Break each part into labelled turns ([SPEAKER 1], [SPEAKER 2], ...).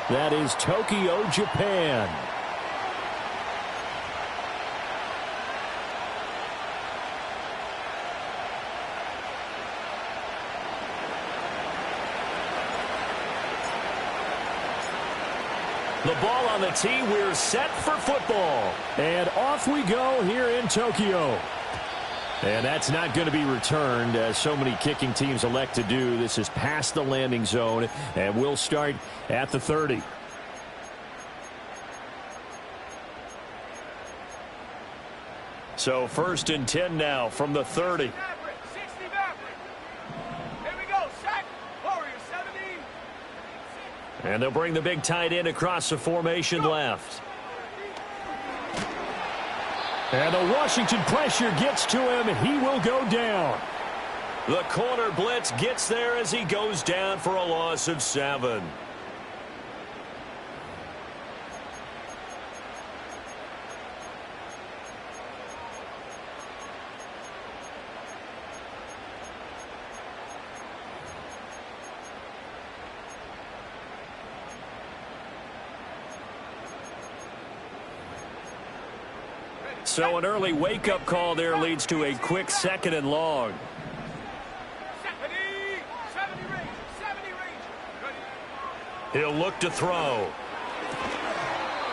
[SPEAKER 1] That is Tokyo, Japan. The ball on the tee. We're set for football. And off we go here in Tokyo. And that's not going to be returned, as so many kicking teams elect to do. This is past the landing zone, and we'll start at the 30. So 1st and 10 now from the 30. And they'll bring the big tight end across the formation left. And the Washington pressure gets to him. He will go down. The corner blitz gets there as he goes down for a loss of 7. So an early wake-up call there leads to a quick 2nd and long. He'll look to throw.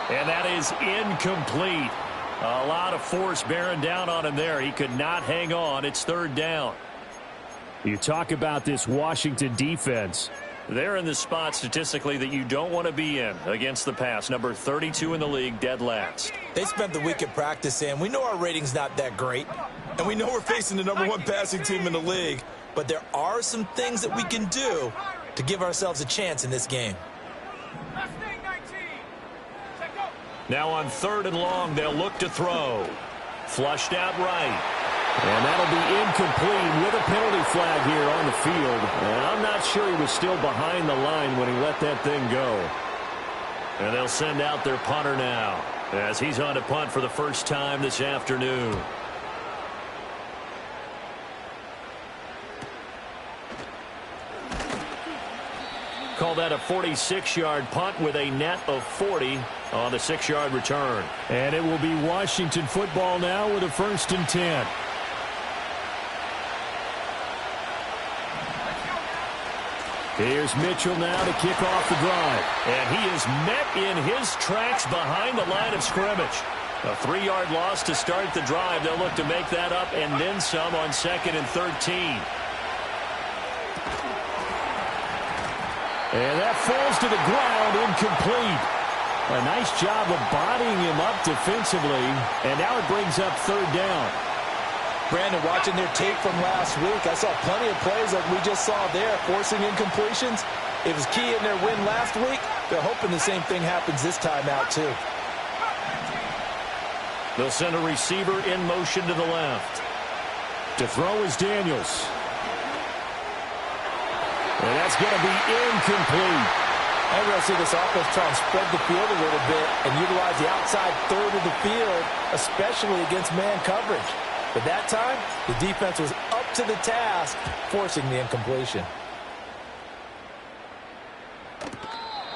[SPEAKER 1] And that is incomplete. A lot of force bearing down on him there. He could not hang on. It's 3rd down. You talk about this Washington defense. They're in the spot statistically that you don't want to be in against the pass. Number 32 in the league, dead last.
[SPEAKER 2] They spent the week at practice, and we know our rating's not that great. And we know we're facing the number 1 passing team in the league. But there are some things that we can do to give ourselves a chance in this game.
[SPEAKER 1] Now on 3rd and long, they'll look to throw. Flushed out right. And that'll be incomplete with a penalty flag here on the field. And I'm not sure he was still behind the line when he let that thing go. And they'll send out their punter now, as he's on to punt for the first time this afternoon. Call that a 46-yard punt with a net of 40 on the 6-yard return. And it will be Washington football now with a 1st and 10. Here's Mitchell now to kick off the drive. And he is met in his tracks behind the line of scrimmage. A 3-yard loss to start the drive. They'll look to make that up and then some on 2nd and 13. And that falls to the ground, incomplete. A nice job of bodying him up defensively. And now it brings up 3rd down.
[SPEAKER 2] Brandon, watching their tape from last week, I saw plenty of plays like we just saw there, forcing incompletions. It was key in their win last week. They're hoping the same thing happens this time out, too.
[SPEAKER 1] They'll send a receiver in motion to the left. To throw is Daniels. And that's going to be incomplete.
[SPEAKER 2] I'm going to see this offense try and spread the field a little bit and utilize the outside 3rd of the field, especially against man coverage. But that time, the defense was up to the task, forcing the incompletion.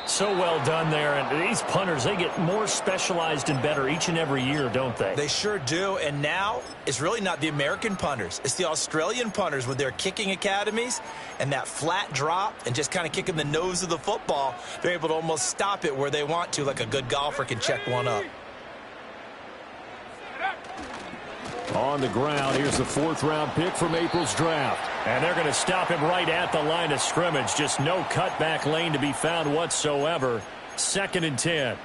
[SPEAKER 1] So well done there. And these punters, they get more specialized and better each and every year, don't they?
[SPEAKER 2] They sure do. And now, it's really not the American punters. It's the Australian punters with their kicking academies and that flat drop and just kind of kicking the nose of the football. They're able to almost stop it where they want to, like a good golfer can check one up.
[SPEAKER 1] On the ground, here's the 4th-round pick from April's draft. And they're going to stop him right at the line of scrimmage. Just no cutback lane to be found whatsoever. 2nd and 10.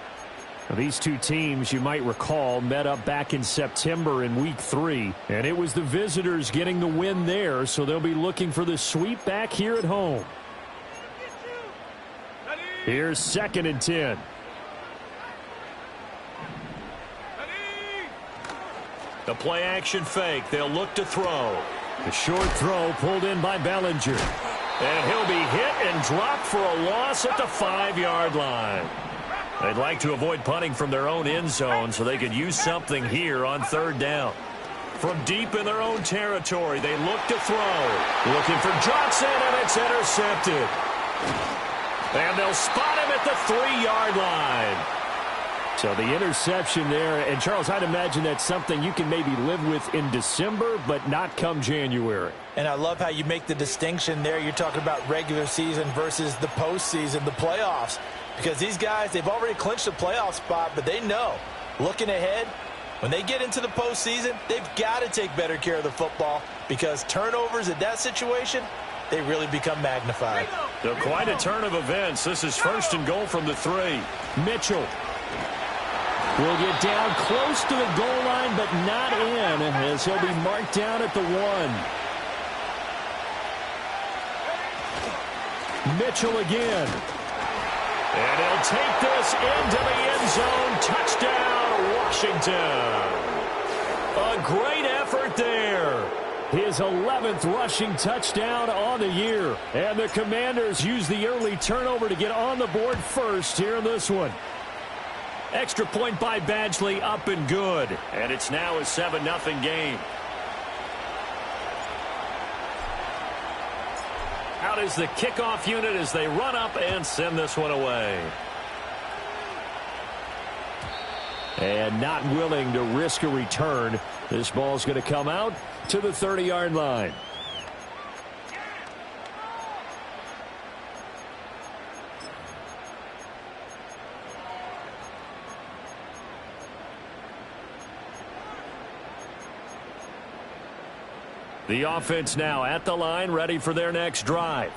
[SPEAKER 1] Now, these two teams, you might recall, met up back in September in Week 3. And it was the visitors getting the win there, so they'll be looking for the sweep back here at home. Here's 2nd and 10. The play-action fake. They'll look to throw. The short throw pulled in by Bellinger. And he'll be hit and dropped for a loss at the 5-yard line. They'd like to avoid punting from their own end zone so they could use something here on 3rd down. From deep in their own territory, they look to throw. Looking for Johnson, and it's intercepted. And they'll spot him at at the 3-yard line. So the interception there, and Charles, I'd imagine that's something you can maybe live with in December, but not come January.
[SPEAKER 2] And I love how you make the distinction there. You're talking about regular season versus the postseason, the playoffs. Because these guys, they've already clinched a playoff spot, but they know, looking ahead, when they get into the postseason, they've got to take better care of the football because turnovers in that situation, they really become magnified.
[SPEAKER 1] So quite a turn of events. This is 1st and goal from the 3. Mitchell will get down close to the goal line, but not in, as he'll be marked down at the 1. Mitchell again. And he'll take this into the end zone. Touchdown, Washington. A great effort there. His 11th rushing touchdown on the year. And the Commanders use the early turnover to get on the board first here in this one. Extra point by Badgley, up and good. And it's now a 7-0 game. Out is the kickoff unit as they run up and send this one away. And not willing to risk a return. This ball's going to come out to the 30-yard line. The offense now at the line, ready for their next drive.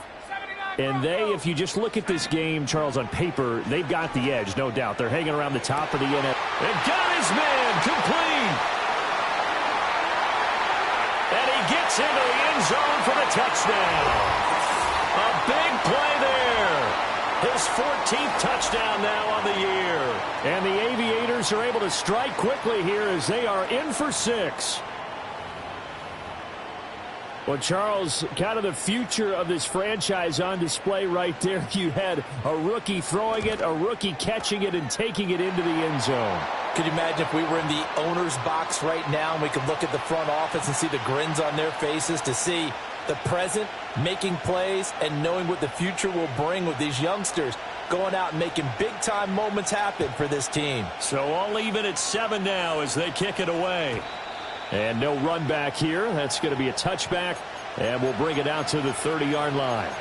[SPEAKER 1] And they, if you just look at this game, Charles, on paper, they've got the edge, no doubt. They're hanging around the top of the NFL. And got his man complete. And he gets into the end zone for the touchdown. A big play there. His 14th touchdown now on the year. And the Aviators are able to strike quickly here as they are in for 6. Well, Charles, kind of the future of this franchise on display right there. You had a rookie throwing it, a rookie catching it, and taking it into the end zone.
[SPEAKER 2] Could you imagine if we were in the owner's box right now and we could look at the front office and see the grins on their faces to see the present making plays and knowing what the future will bring with these youngsters going out and making big-time moments happen for this team.
[SPEAKER 1] So all even at 7 now as they kick it away. And no run back here. That's going to be a touchback, and we'll bring it out to the 30-yard line.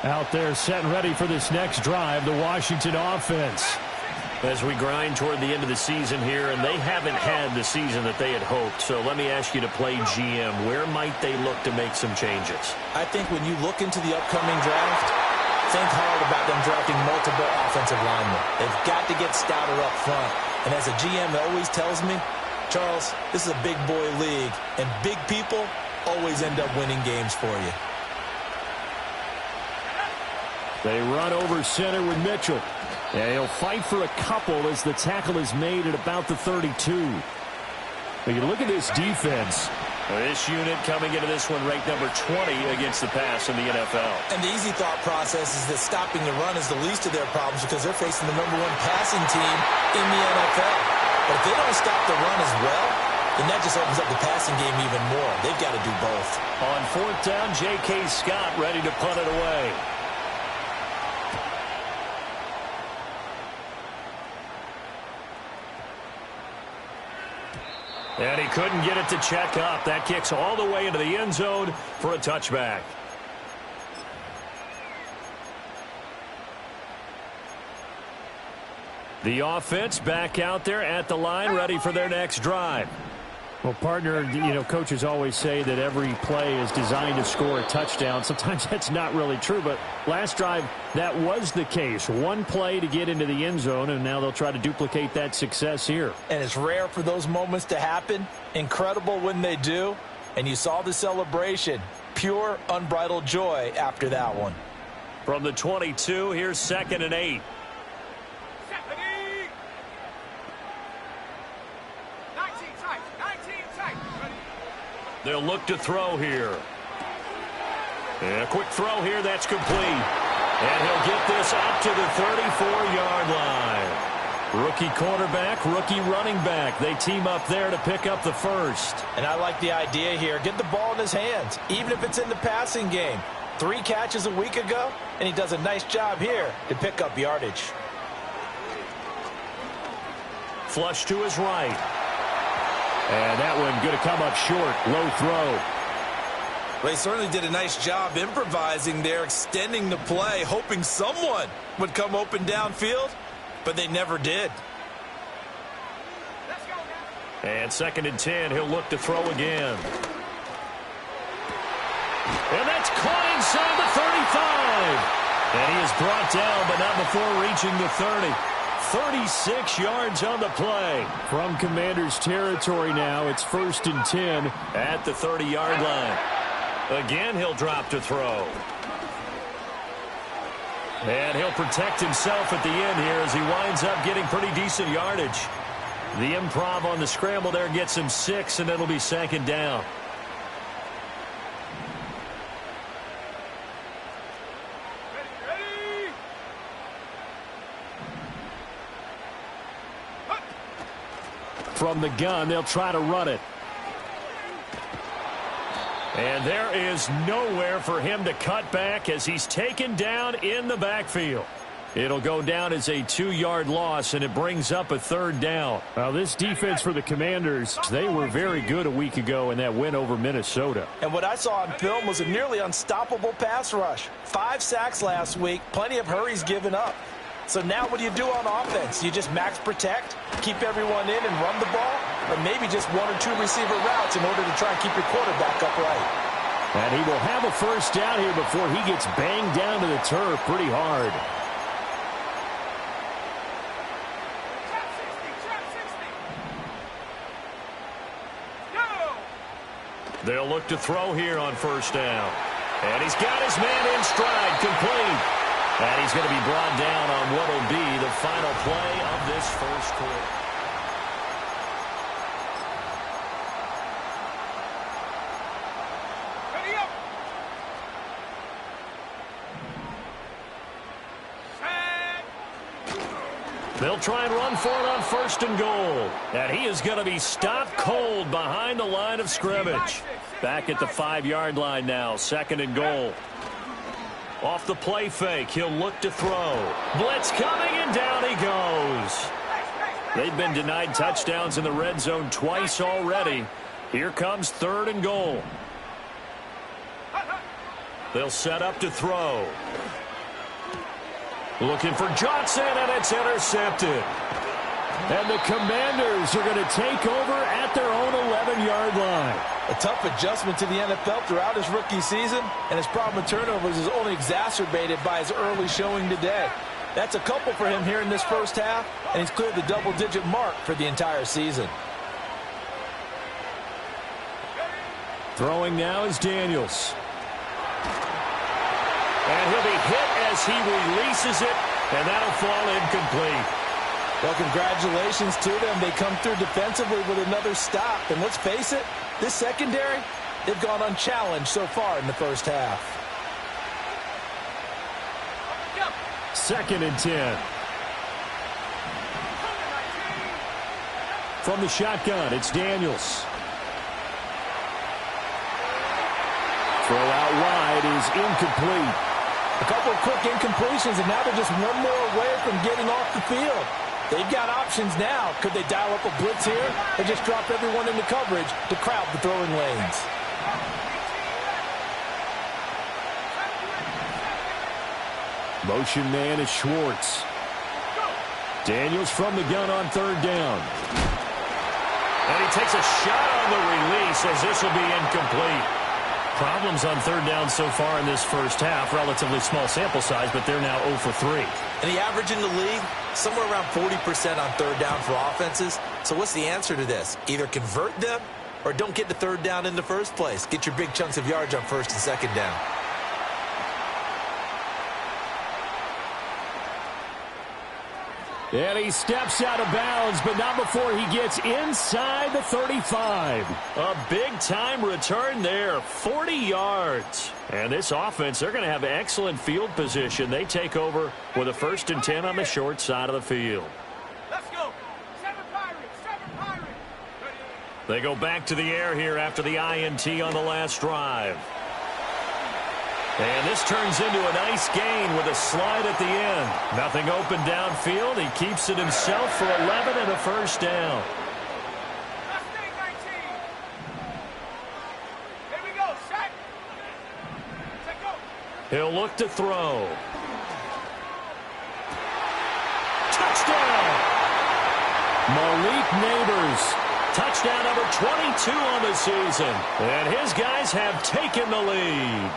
[SPEAKER 1] Out there set and ready for this next drive, the Washington offense. As we grind toward the end of the season here, and they haven't had the season that they had hoped. So let me ask you to play GM. Where might they look to make some changes?
[SPEAKER 2] I think when you look into the upcoming draft, think hard about them drafting multiple offensive linemen. They've got to get stouter up front. And as a GM always tells me, Charles, this is a big boy league, and big people always end up winning games for you.
[SPEAKER 1] They run over center with Mitchell. And he'll fight for a couple as the tackle is made at about the 32. But you look at this defense. This unit coming into this one ranked number 20 against the pass in the NFL.
[SPEAKER 2] And the easy thought process is that stopping the run is the least of their problems because they're facing the #1 passing team in the NFL. But if they don't stop the run as well, then that just opens up the passing game even more. They've got to do both.
[SPEAKER 1] On 4th down, J.K. Scott ready to punt it away. And he couldn't get it to check up. That kicks all the way into the end zone for a touchback. The offense back out there at the line, ready for their next drive. Well, partner, you know, coaches always say that every play is designed to score a touchdown. Sometimes that's not really true, but last drive, that was the case. One play to get into the end zone, and now they'll try to duplicate that success here.
[SPEAKER 2] And it's rare for those moments to happen. Incredible when they do. And you saw the celebration. Pure, unbridled joy after that one.
[SPEAKER 1] From the 22, here's 2nd and 8. They'll look to throw here. And a quick throw here, that's complete. And he'll get this up to the 34-yard line. Rookie quarterback, rookie running back. They team up there to pick up the first.
[SPEAKER 2] And I like the idea here. Get the ball in his hands, even if it's in the passing game. 3 catches a week ago, and he does a nice job here to pick up yardage.
[SPEAKER 1] Flush to his right. And that one going to come up short. Low throw.
[SPEAKER 2] They certainly did a nice job improvising there, extending the play, hoping someone would come open downfield, but they never did.
[SPEAKER 1] And 2nd and 10, he'll look to throw again. And that's caught inside the 35. And he is brought down, but not before reaching the 30. 36 yards on the play. From Commanders territory now, it's 1st and 10 at the 30-yard line. Again, he'll drop to throw. And he'll protect himself at the end here as he winds up getting pretty decent yardage. The improv on the scramble there gets him 6, and it'll be 2nd down. From the gun, they'll try to run it. And there is nowhere for him to cut back as he's taken down in the backfield. It'll go down as a 2-yard loss, and it brings up a 3rd down. Now, this defense for the Commanders, they were very good a week ago in that win over Minnesota.
[SPEAKER 2] And what I saw on film was a nearly unstoppable pass rush. 5 sacks last week, plenty of hurries given up. So now what do you do on offense? You just max protect, keep everyone in and run the ball, or maybe just 1 or 2 receiver routes in order to try and keep your quarterback upright.
[SPEAKER 1] And he will have a 1st down here before he gets banged down to the turf pretty hard. They'll look to throw here on 1st down. And he's got his man in stride, complete. And he's going to be brought down on what will be the final play of this 1st quarter.
[SPEAKER 3] Ready up.
[SPEAKER 1] They'll try and run for it on 1st and goal. And he is going to be stopped cold behind the line of scrimmage. Back at the 5-yard line now, 2nd and goal. Off the play fake, he'll look to throw. Blitz coming, and down he goes. They've been denied touchdowns in the red zone twice already. Here comes 3rd and goal. They'll set up to throw. Looking for Johnson, and it's intercepted. And the Commanders are going to take over at their own 11-yard line.
[SPEAKER 2] A tough adjustment to the NFL throughout his rookie season, and his problem with turnovers is only exacerbated by his early showing today. That's a couple for him here in this 1st half, and he's cleared the double-digit mark for the entire season.
[SPEAKER 1] Throwing now is Daniels. And he'll be hit as he releases it, and that'll fall incomplete.
[SPEAKER 2] Well, congratulations to them. They come through defensively with another stop. And let's face it, this secondary, they've gone unchallenged so far in the 1st half.
[SPEAKER 1] 2nd and 10. From the shotgun, it's Daniels. Throw out wide is incomplete.
[SPEAKER 2] A couple of quick incompletions, and now they're just one more away from getting off the field. They've got options now. Could they dial up a blitz here or just drop everyone into coverage to crowd the throwing lanes?
[SPEAKER 1] Motion man is Schwartz. Daniels from the gun on 3rd down. And he takes a shot on the release as this will be incomplete. Problems on 3rd down so far in this 1st half. Relatively small sample size, but they're now 0 for 3.
[SPEAKER 2] And the average in the league, somewhere around 40% on 3rd down for offenses. So what's the answer to this? Either convert them or don't get to 3rd down in the first place. Get your big chunks of yards on 1st and 2nd down.
[SPEAKER 1] And he steps out of bounds, but not before he gets inside the 35. A big-time return there, 40 yards. And this offense, they're going to have excellent field position. They take over with a 1st and 10 on the short side of the field.
[SPEAKER 3] Let's
[SPEAKER 1] They go back to the air here after the INT on the last drive. And this turns into a nice gain with a slide at the end. Nothing open downfield. He keeps it himself for 11 and a first down. He'll look to throw. Touchdown! Malik Neighbors. Touchdown number 22 on the season. And his guys have taken the lead.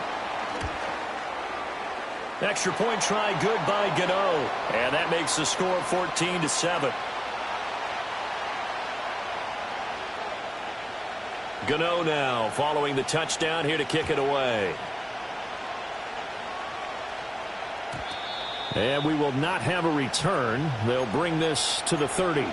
[SPEAKER 1] Extra point try good by Gano. And that makes the score 14-7. Gano now following the touchdown here to kick it away. And we will not have a return. They'll bring this to the 30.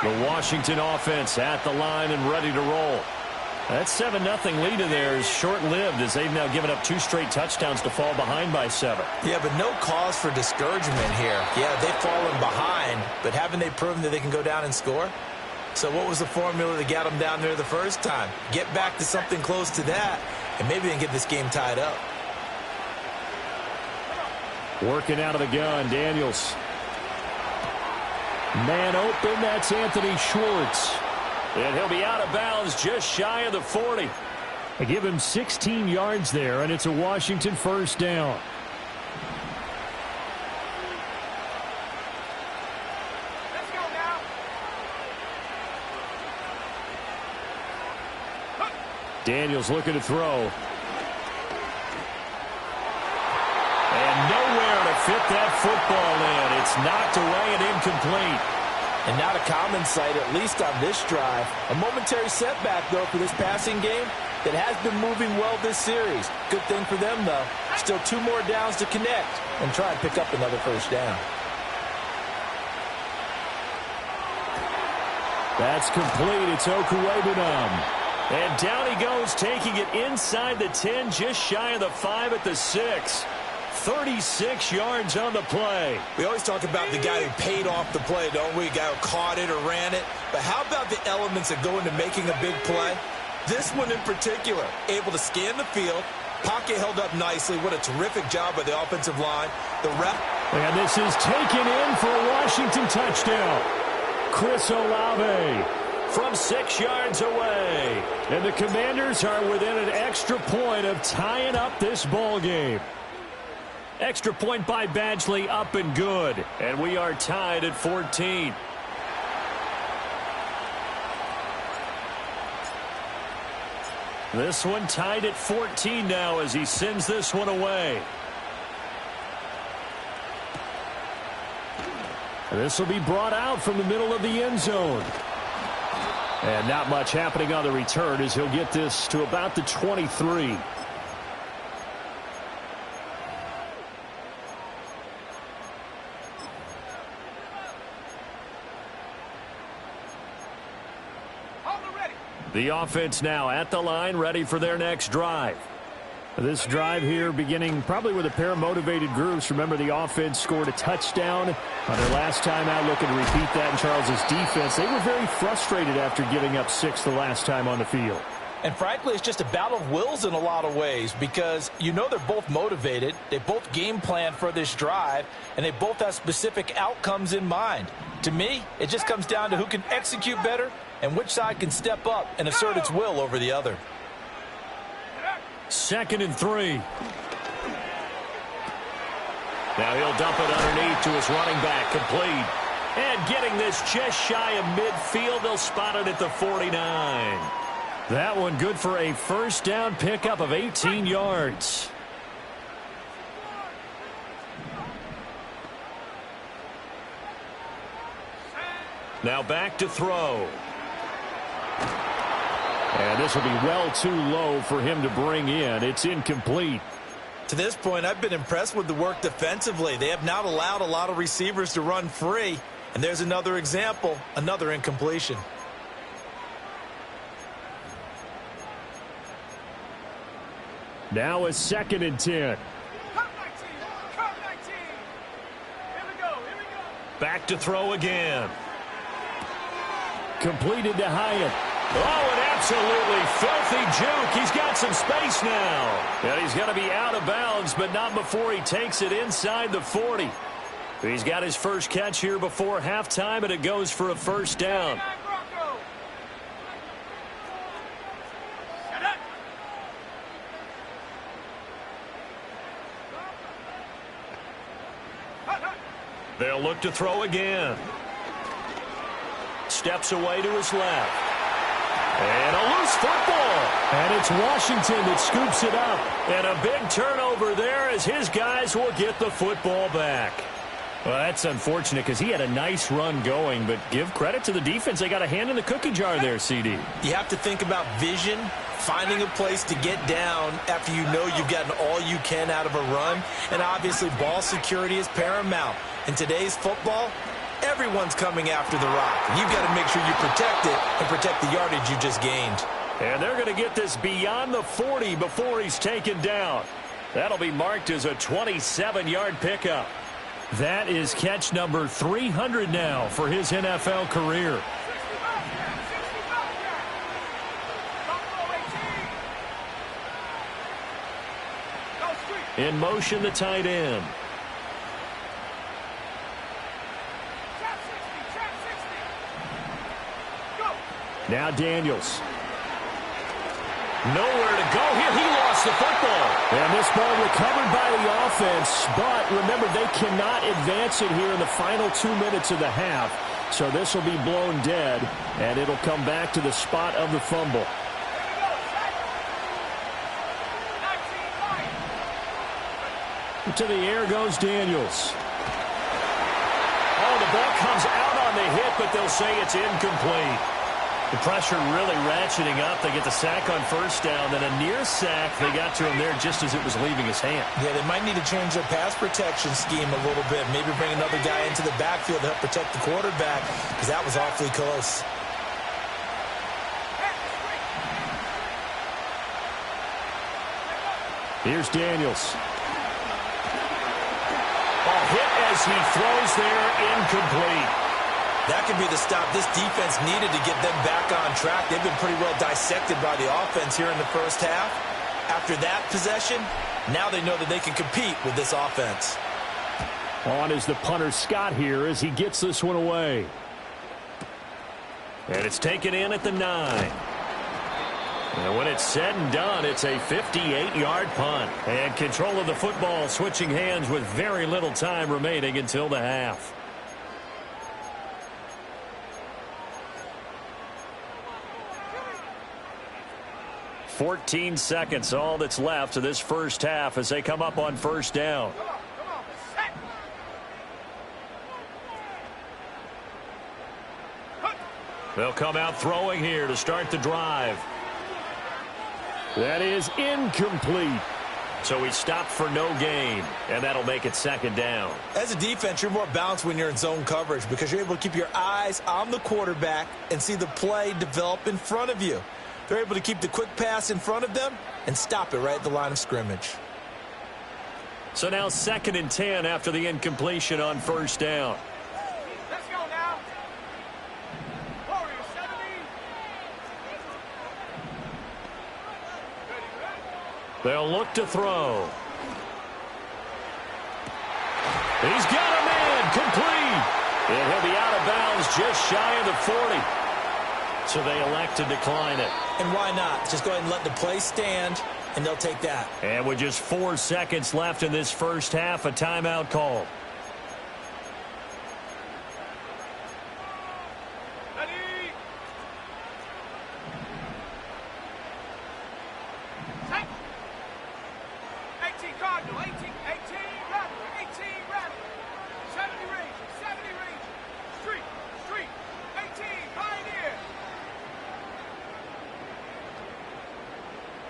[SPEAKER 1] The Washington offense at the line and ready to roll. That 7-0 lead in there is short-lived as they've now given up 2 straight touchdowns to fall behind by 7.
[SPEAKER 2] Yeah, but no cause for discouragement here. Yeah, they've fallen behind, but haven't they proven that they can go down and score? So what was the formula that got them down there the first time? Get back to something close to that, and maybe they can get this game tied up.
[SPEAKER 1] Working out of the gun, Daniels. Man open, that's Anthony Schwartz. And he'll be out of bounds just shy of the 40. They give him 16 yards there, and it's a Washington first down.
[SPEAKER 3] Let's go now.
[SPEAKER 1] Daniels looking to throw. And nowhere to fit that football in. It's knocked away and incomplete.
[SPEAKER 2] And not a common sight, at least on this drive. A momentary setback, though, for this passing game that has been moving well this series. Good thing for them, though. Still 2 more downs to connect and try and pick up another first down.
[SPEAKER 1] That's complete. It's Okuwebanam. And down he goes, taking it inside the 10, just shy of the 5 at the 6. 36 yards on the play.
[SPEAKER 2] We always talk about the guy who paid off the play, don't we? The guy who caught it or ran it. But how about the elements that go into making a big play? This one in particular, able to scan the field, pocket held up nicely. What a terrific job by the offensive line. The rep.
[SPEAKER 1] And this is taken in for a Washington touchdown. Chris Olave from 6 yards away. And the Commanders are within an extra point of tying up this ball game. Extra point by Badgley, up and good. And we are tied at 14. This one tied at 14 now as he sends this one away. This will be brought out from the middle of the end zone. And not much happening on the return as he'll get this to about the 23. The offense now at the line, ready for their next drive. This drive here beginning probably with a pair of motivated groups. Remember, the offense scored a touchdown on their last time out, looking to repeat that in Charles's defense. They were very frustrated after giving up 6 the last time on the field.
[SPEAKER 2] And frankly, it's just a battle of wills in a lot of ways because you know they're both motivated. They both game plan for this drive, and they both have specific outcomes in mind. To me, it just comes down to who can execute better and which side can step up and assert its will over the other.
[SPEAKER 1] 2nd and 3. Now he'll dump it underneath to his running back, complete. And getting this just shy of midfield, they'll spot it at the 49. That one good for a first down pickup of 18 yards. Now back to throw. And this will be well too low for him to bring in. It's incomplete.
[SPEAKER 2] To this point, I've been impressed with the work defensively. They have not allowed a lot of receivers to run free. And there's another example, another incompletion.
[SPEAKER 1] Now a 2nd and 10.
[SPEAKER 3] Come 19. Come 19. Here we go. Here we go.
[SPEAKER 1] Back to throw again. Completed to Hyatt. Oh, an absolutely filthy juke. He's got some space now. And he's going to be out of bounds, but not before he takes it inside the 40. He's got his first catch here before halftime, and it goes for a first down. They'll look to throw again. Steps away to his left. And a loose football. And it's Washington that scoops it up. And a big turnover there as his guys will get the football back. Well, that's unfortunate because he had a nice run going, but give credit to the defense. They got a hand in the cookie jar there, CD.
[SPEAKER 2] You have to think about vision, finding a place to get down after you know you've gotten all you can out of a run. And obviously, ball security is paramount. In today's football, everyone's coming after the rock. You've got to make sure you protect it and protect the yardage you just gained.
[SPEAKER 1] And they're going to get this beyond the 40 before he's taken down. That'll be marked as a 27-yard pickup. That is catch number 300 now for his NFL career. In motion, the tight end. Now Daniels. Nowhere to go here. He lost the football. And this ball recovered by the offense, but remember, they cannot advance it here in the final 2 minutes of the half. So this will be blown dead, and it'll come back to the spot of the fumble. To the air goes Daniels. Oh, the ball comes out on the hit, but they'll say it's incomplete. The pressure really ratcheting up. They get the sack on first down, then a near sack. They got to him there just as it was leaving his hand.
[SPEAKER 2] Yeah, they might need to change their pass protection scheme a little bit. Maybe bring another guy into the backfield to help protect the quarterback, because that was awfully close.
[SPEAKER 1] Here's Daniels. Hit as he throws there, incomplete.
[SPEAKER 2] That could be the stop this defense needed to get them back on track. They've been pretty well dissected by the offense here in the first half. After that possession, now they know that they can compete with this offense.
[SPEAKER 1] On is the punter Scott here as he gets this one away. And it's taken in at the 9. And when it's said and done, it's a 58-yard punt. And control of the football switching hands with very little time remaining until the half. "14 seconds, all that's left of this first half as they come up on first down. They'll come out throwing here to start the drive. That is incomplete. So he stopped for no gain, and that'll make it second down.
[SPEAKER 2] As a defense, you're more balanced when you're in zone coverage because you're able to keep your eyes on the quarterback and see the play develop in front of you. They're able to keep the quick pass in front of them and stop it right at the line of scrimmage.
[SPEAKER 1] So now 2nd and 10 after the incompletion on first down.
[SPEAKER 3] Let's go now. Warriors 70.
[SPEAKER 1] They'll look to throw. He's got a man complete. And he'll be out of bounds just shy of the 40. So they elect to decline it.
[SPEAKER 2] And why not? Just go ahead and let the play stand, and they'll take that.
[SPEAKER 1] And with just 4 seconds left in this first half, a timeout called.
[SPEAKER 3] Ready. Set. 18 Cardinal. 18 Rattler. 18 Rattler. 70 Ranger. 70 Ranger. Street. 18 Pioneer.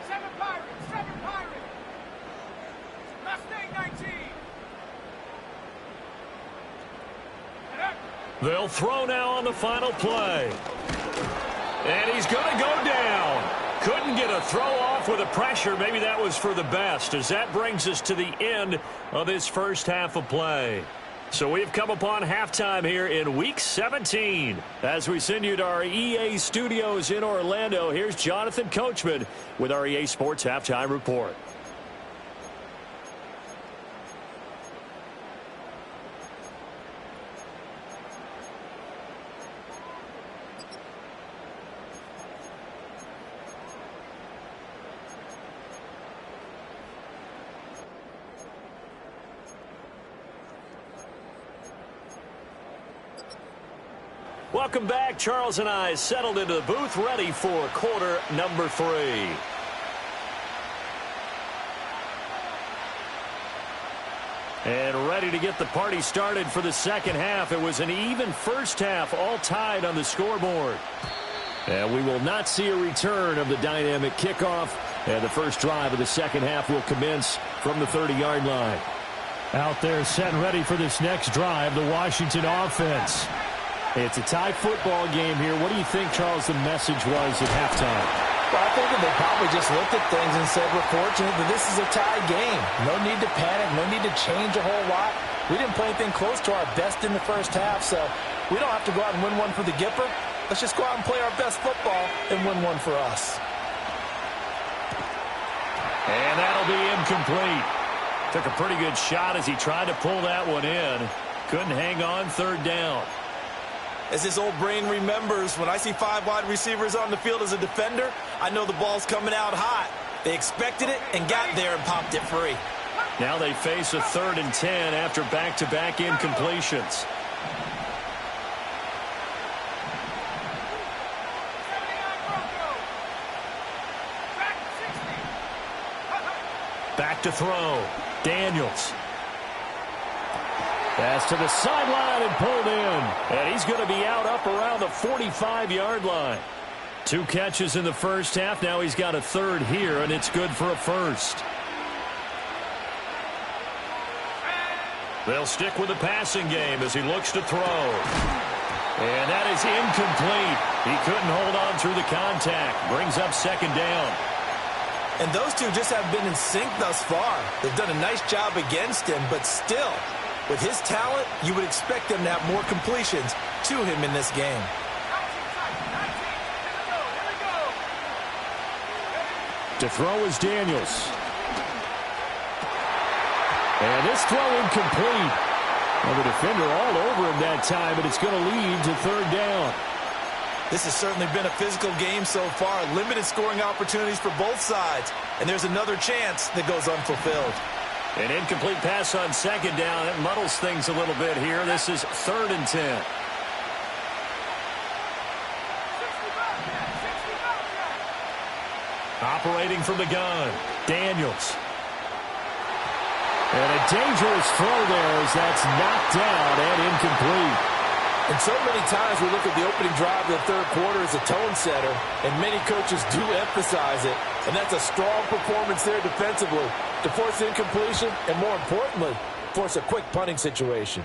[SPEAKER 3] 7 Pirate. Mustang 19.
[SPEAKER 1] They'll throw now on the final play. And he's going to go down. Couldn't get a throw off with the pressure. Maybe that was for the best, as that brings us to the end of this first half of play. So we've come upon halftime here in Week 17. As we send you to our EA studios in Orlando, here's Jonathan Coachman with our EA Sports Halftime Report. Welcome back. Charles and I settled into the booth, ready for quarter number 3. And ready to get the party started for the second half. It was an even first half, all tied on the scoreboard. And we will not see a return of the dynamic kickoff. And the first drive of the second half will commence from the 30-yard line. Out there set and ready for this next drive, the Washington offense. It's a tie football game here. What do you think, Charles, the message was at halftime?
[SPEAKER 2] Well, I think that they probably just looked at things and said, we're fortunate that this is a tie game. No need to panic, no need to change a whole lot. We didn't play anything close to our best in the first half, so we don't have to go out and win one for the Gipper. Let's just go out and play our best football and win one for us.
[SPEAKER 1] And that'll be incomplete. Took a pretty good shot as he tried to pull that one in. Couldn't hang on, third down.
[SPEAKER 2] As his old brain remembers, when I see 5 wide receivers on the field as a defender, I know the ball's coming out hot. They expected it and got there and popped it free.
[SPEAKER 1] Now they face a 3rd and 10 after back-to-back incompletions. Back to throw. Daniels. Pass to the sideline and pulled in. And he's going to be out up around the 45-yard line. 2 catches in the first half. Now he's got a 3rd here, and it's good for a 1st. They'll stick with the passing game as he looks to throw. And that is incomplete. He couldn't hold on through the contact. Brings up 2nd down.
[SPEAKER 2] And those two just have been in sync thus far. They've done a nice job against him, but still, with his talent, you would expect them to have more completions to him in this game.
[SPEAKER 1] To throw is Daniels. And this throw incomplete. Well, the defender all over him that time, but it's going to lead to 3rd down.
[SPEAKER 2] This has certainly been a physical game so far. Limited scoring opportunities for both sides. And there's another chance that goes unfulfilled.
[SPEAKER 1] An incomplete pass on 2nd down. It muddles things a little bit here. This is 3rd and 10. Operating from the gun, Daniels. And a dangerous throw there as that's knocked down and incomplete.
[SPEAKER 2] And so many times we look at the opening drive of the 3rd quarter as a tone setter, and many coaches do emphasize it. And that's a strong performance there defensively to force incompletion and, more importantly, force a quick punting situation.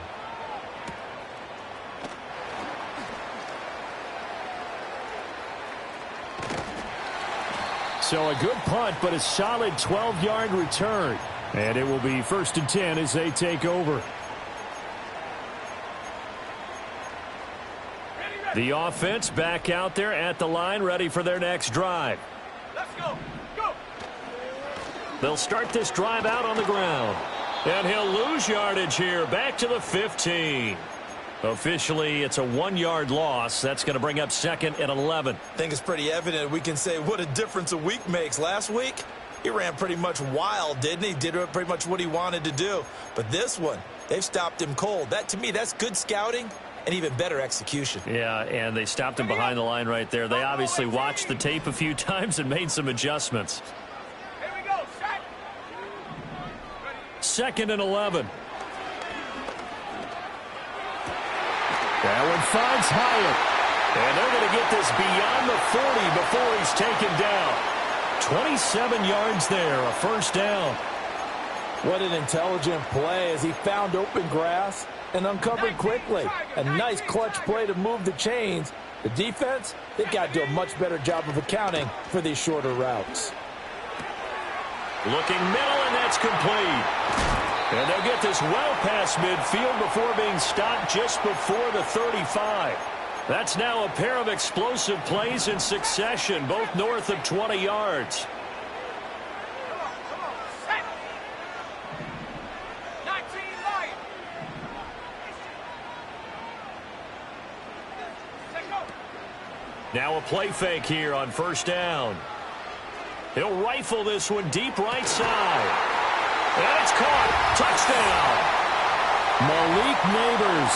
[SPEAKER 1] So a good punt, but a solid 12-yard return. And it will be 1st and 10 as they take over. The offense back out there at the line, ready for their next drive.
[SPEAKER 3] Let's go. Go.
[SPEAKER 1] They'll start this drive out on the ground. And he'll lose yardage here, back to the 15. Officially, it's a 1-yard loss. That's going to bring up 2nd and 11.
[SPEAKER 2] I think it's pretty evident we can say what a difference a week makes. Last week, he ran pretty much wild, didn't he? Did pretty much what he wanted to do. But this one, they've stopped him cold. That, to me, that's good scouting and even better execution.
[SPEAKER 1] Yeah, and they stopped him behind the line right there. They obviously watched the tape a few times and made some adjustments.
[SPEAKER 3] Here we go. Set.
[SPEAKER 1] 2nd and 11. That one finds Hyatt. And they're going to get this beyond the 40 before he's taken down. 27 yards there, a 1st down.
[SPEAKER 2] What an intelligent play as he found open grass and uncovered quickly. A nice clutch play to move the chains
[SPEAKER 4] The defense, they've got to do a much better job of accounting for these shorter routes.
[SPEAKER 1] Looking middle, and that's complete. And they'll get this well past midfield before being stopped just before the 35. That's now a pair of explosive plays in succession, both north of 20 yards.
[SPEAKER 3] Come on, set. 19 line. Set go.
[SPEAKER 1] Now a play fake here on first down. He'll rifle this one deep right side. And it's caught. Touchdown. Malik Neighbors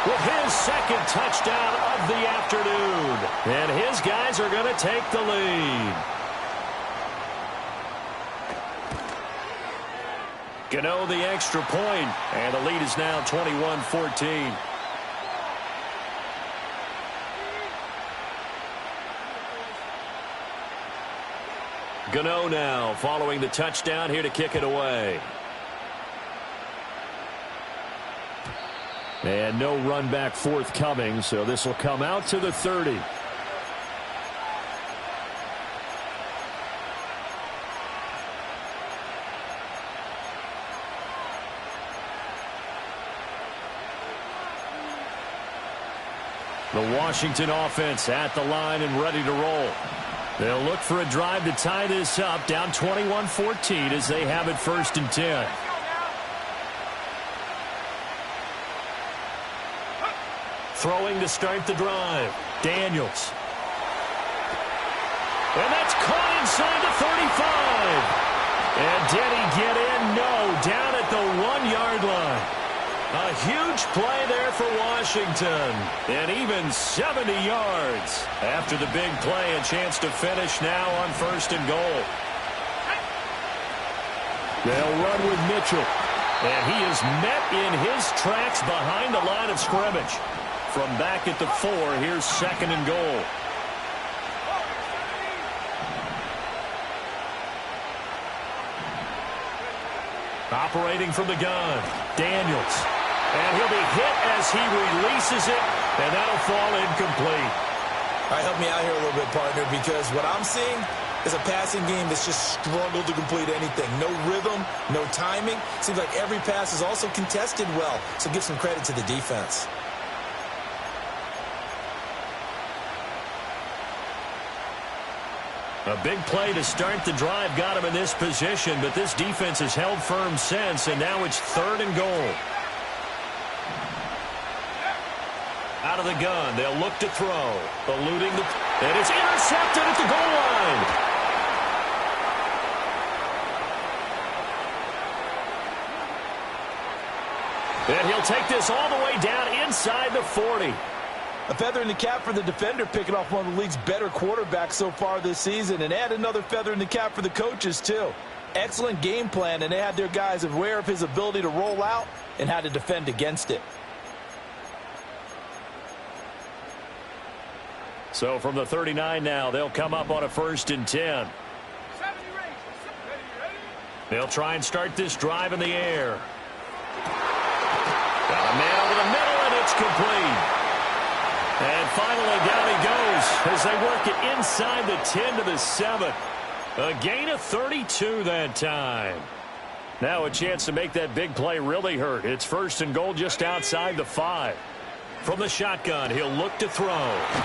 [SPEAKER 1] with his second touchdown of the afternoon. And his guys are going to take the lead. Gano the extra point, and the lead is now 21-14. Gano now following the touchdown here to kick it away. And no run back forthcoming, so this will come out to the 30. The Washington offense at the line and ready to roll. They'll look for a drive to tie this up, down 21-14 as they have it 1st and 10. Throwing to start the drive. Daniels. And that's caught inside the 35. And did he get in? No, down at the 1-yard line. A huge play there for Washington. And even 70 yards. After the big play, a chance to finish now on 1st and goal. They'll run with Mitchell. And he is met in his tracks behind the line of scrimmage. From back at the 4, here's 2nd and goal. Operating from the gun, Daniels. And he'll be hit as he releases it, and that'll fall incomplete.
[SPEAKER 2] All right, help me out here a little bit, partner, because what I'm seeing is a passing game that's just struggled to complete anything. No rhythm, no timing. Seems like every pass is also contested well, so give some credit to the defense.
[SPEAKER 1] A big play to start the drive got him in this position, but this defense has held firm since, and now it's 3rd and goal. Out of the gun, they'll look to throw. Eluding the... And it's intercepted at the goal line. And he'll take this all the way down inside the 40.
[SPEAKER 4] A feather in the cap for the defender, picking off one of the league's better quarterbacks so far this season, and add another feather in the cap for the coaches, too. Excellent game plan, and they had their guys aware of his ability to roll out and how to defend against it.
[SPEAKER 1] So from the 39 now, they'll come up on a 1st and 10.
[SPEAKER 3] 70 range. Ready?
[SPEAKER 1] They'll try and start this drive in the air. Got a man over the middle, and it's complete. And finally, down he goes as they work it inside the 10 to the 7. A gain of 32 that time. Now a chance to make that big play really hurt. It's 1st and goal just outside the 5. From the shotgun, he'll look to throw.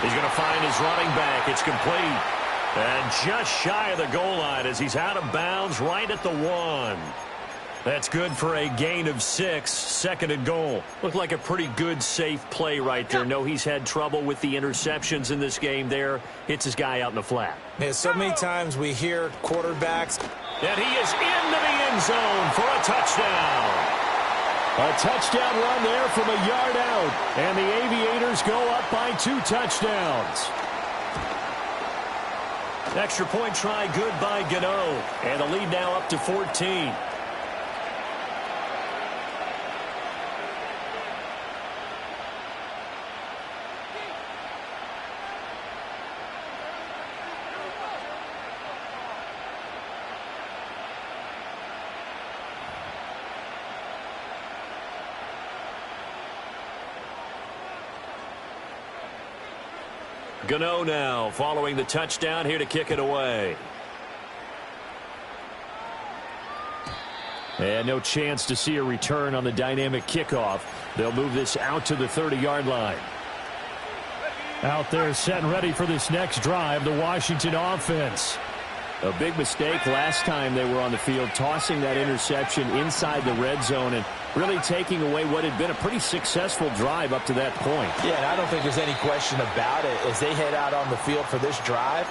[SPEAKER 1] He's going to find his running back. It's complete. And just shy of the goal line as he's out of bounds right at the 1. That's good for a gain of 6, 2nd and goal. Looked like a pretty good, safe play right there. No, he's had trouble with the interceptions in this game there. Hits his guy out in the flat.
[SPEAKER 2] Man, so many times we hear quarterbacks.
[SPEAKER 1] And he is into the end zone for a touchdown. A touchdown run there from a yard out. And the Aviators go up by 2 touchdowns. Extra point try good by Gano. And the lead now up to 14. Gano now following the touchdown here to kick it away. And no chance to see a return on the dynamic kickoff. They'll move this out to the 30-yard line. Out there set and ready for this next drive, the Washington offense. A big mistake last time they were on the field, tossing that interception inside the red zone and really taking away what had been a pretty successful drive up to that point.
[SPEAKER 4] Yeah, and I don't think there's any question about it. As they head out on the field for this drive,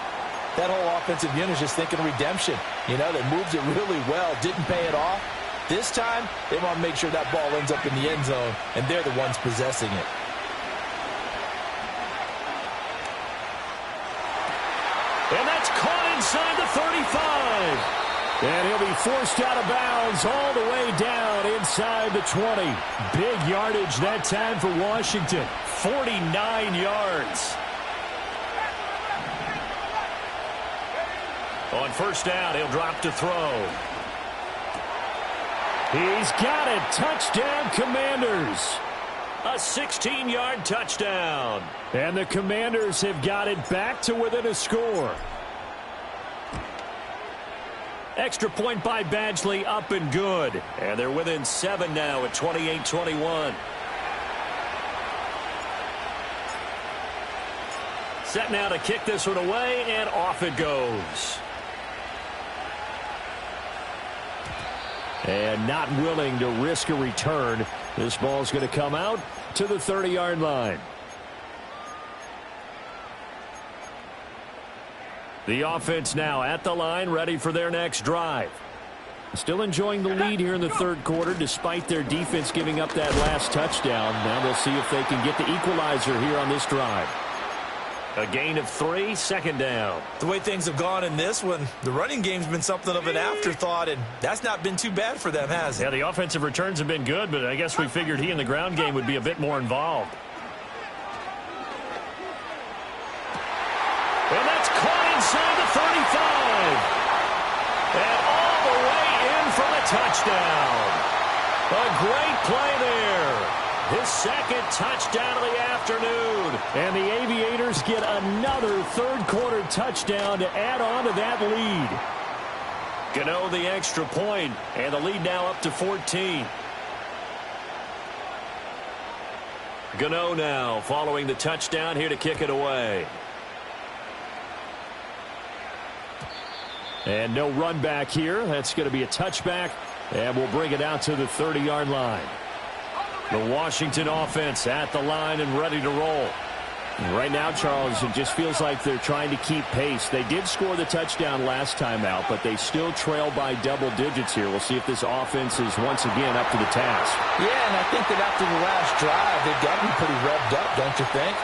[SPEAKER 4] that whole offensive unit is just thinking redemption. You know, they moved it really well, didn't pay it off. This time, they want to make sure that ball ends up in the end zone, and they're the ones possessing it.
[SPEAKER 1] And that's caught inside the 35. And he'll be forced out of bounds all the way down inside the 20. Big yardage that time for Washington. 49 yards. On first down, he'll drop to throw. He's got it. Touchdown, Commanders. A 16-yard touchdown. And the Commanders have got it back to within a score. Extra point by Badgley, up and good. And they're within 7 now at 28-21. Set now to kick this one away, and off it goes. And not willing to risk a return. This ball's going to come out to the 30-yard line. The offense now at the line, ready for their next drive. Still enjoying the lead here in the third quarter, despite their defense giving up that last touchdown. Now they'll see if they can get the equalizer here on this drive. A gain of 3, second down.
[SPEAKER 2] The way things have gone in this one, the running game's been something of an afterthought, and that's not been too bad for them, has it?
[SPEAKER 1] Yeah, the offensive returns have been good, but I guess we figured he in the ground game would be a bit more involved. And that's caught inside the 35. And all the way in for the touchdown. A great play there. His second touchdown of the afternoon. And the Aviators get another third-quarter touchdown to add on to that lead. Gano the extra point, and the lead now up to 14. Gano now following the touchdown here to kick it away. And no run back here. That's going to be a touchback, and we'll bring it out to the 30-yard line. The Washington offense at the line and ready to roll. Right now, Charles, it just feels like they're trying to keep pace. They did score the touchdown last time out, but they still trail by double digits here. We'll see if this offense is once again up to the task.
[SPEAKER 4] Yeah, and I think that after the last drive, they've got to be pretty revved up, don't you think?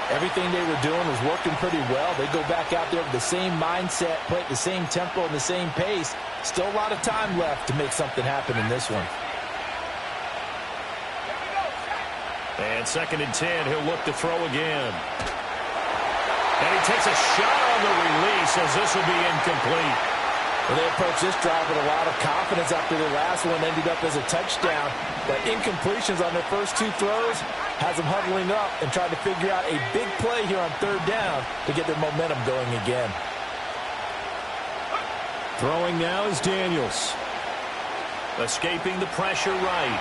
[SPEAKER 4] Everything they were doing was working pretty well. They go back out there with the same mindset, play at the same tempo and the same pace. Still a lot of time left to make something happen in this one.
[SPEAKER 1] And 2nd and 10, he'll look to throw again. And he takes a shot on the release as this will be incomplete.
[SPEAKER 4] Well, they approach this drive with a lot of confidence after their last one ended up as a touchdown. But incompletions on their first 2 throws has them huddling up and trying to figure out a big play here on 3rd down to get their momentum going again.
[SPEAKER 1] Throwing now is Daniels. Escaping the pressure right.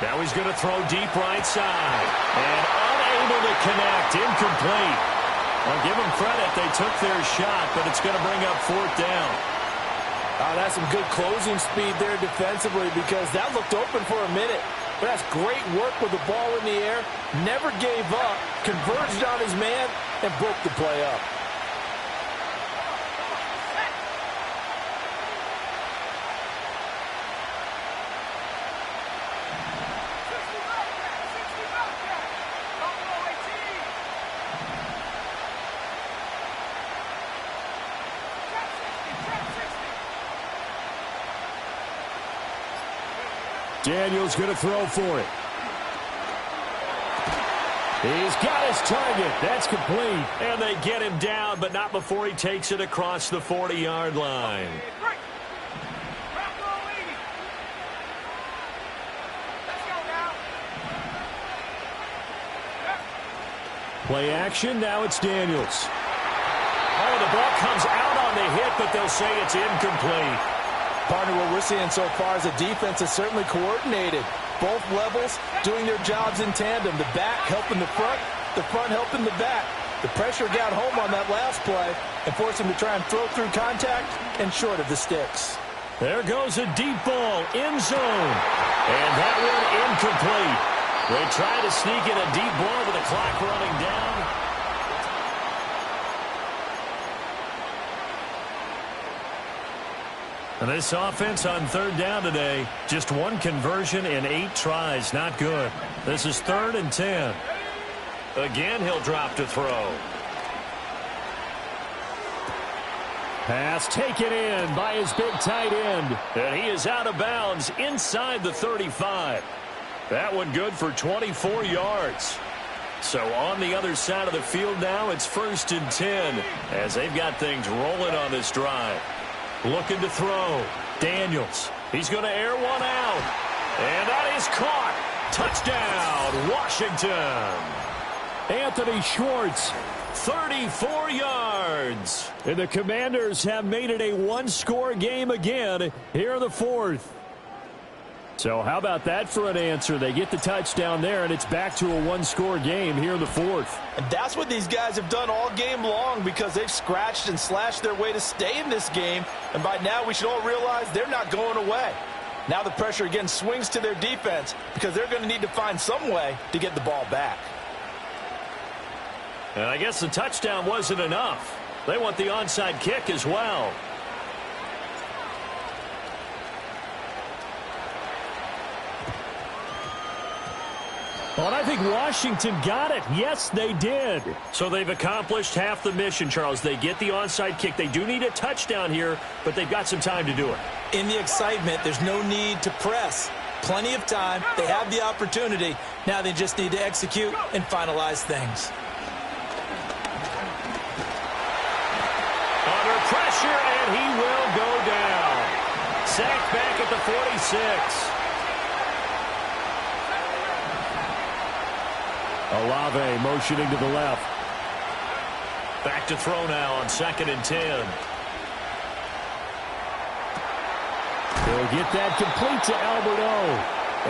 [SPEAKER 1] Now he's going to throw deep right side. And unable to connect. Incomplete. I'll give them credit. They took their shot, but it's going to bring up 4th down.
[SPEAKER 4] That's some good closing speed there defensively because that looked open for a minute. But that's great work with the ball in the air. Never gave up. Converged on his man and broke the play up.
[SPEAKER 1] Daniels going to throw for it. He's got his target. That's complete. And they get him down, but not before he takes it across the 40-yard line. Play action, now it's Daniels. Oh, the ball comes out on the hit, but they'll say it's incomplete.
[SPEAKER 4] Partner, what we're seeing so far is the defense is certainly coordinated. Both levels doing their jobs in tandem. The back helping the front helping the back. The pressure got home on that last play and forced him to try and throw through contact and short of the sticks.
[SPEAKER 1] There goes a deep ball, end zone. And that one incomplete. They try to sneak in a deep ball with the clock running down. And this offense on third down today, just one conversion in 8 tries. Not good. This is 3rd and 10. Again, he'll drop to throw. Pass taken in by his big tight end. And he is out of bounds inside the 35. That one good for 24 yards. So on the other side of the field now, it's 1st and 10 as they've got things rolling on this drive. Looking to throw. Daniels. He's going to air one out. And that is caught. Touchdown, Washington. Anthony Schwartz, 34 yards. And the Commanders have made it a one-score game again here in the 4th. So how about that for an answer? They get the touchdown there, and it's back to a one-score game here in the 4th.
[SPEAKER 4] And that's what these guys have done all game long because they've scratched and slashed their way to stay in this game. And by now we should all realize they're not going away. Now the pressure again swings to their defense because they're going to need to find some way to get the ball back.
[SPEAKER 1] And I guess the touchdown wasn't enough. They want the onside kick as well. Well, and I think Washington got it. Yes, they did. So they've accomplished half the mission, Charles. They get the onside kick. They do need a touchdown here, but they've got some time to do it.
[SPEAKER 2] In the excitement, there's no need to press. Plenty of time. They have the opportunity. Now they just need to execute and finalize things.
[SPEAKER 1] Under pressure, and he will go down. Sacked back at the 46. Olave motioning to the left. Back to throw now on 2nd and 10. He'll get that complete to Alberto.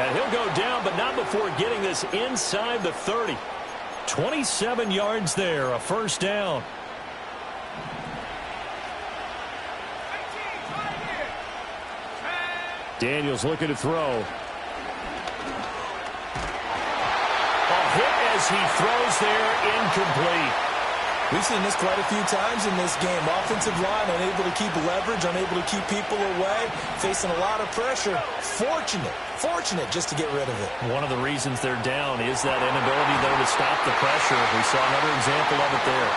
[SPEAKER 1] And he'll go down, but not before getting this inside the 30. 27 yards there, a 1st down. Daniels looking to throw. Hit as he throws there, incomplete.
[SPEAKER 2] We've seen this quite a few times in this game. Offensive line unable to keep leverage, unable to keep people away, facing a lot of pressure. Fortunate just to get rid of it.
[SPEAKER 1] One of the reasons they're down is that inability, though, to stop the pressure. We saw another example of it there.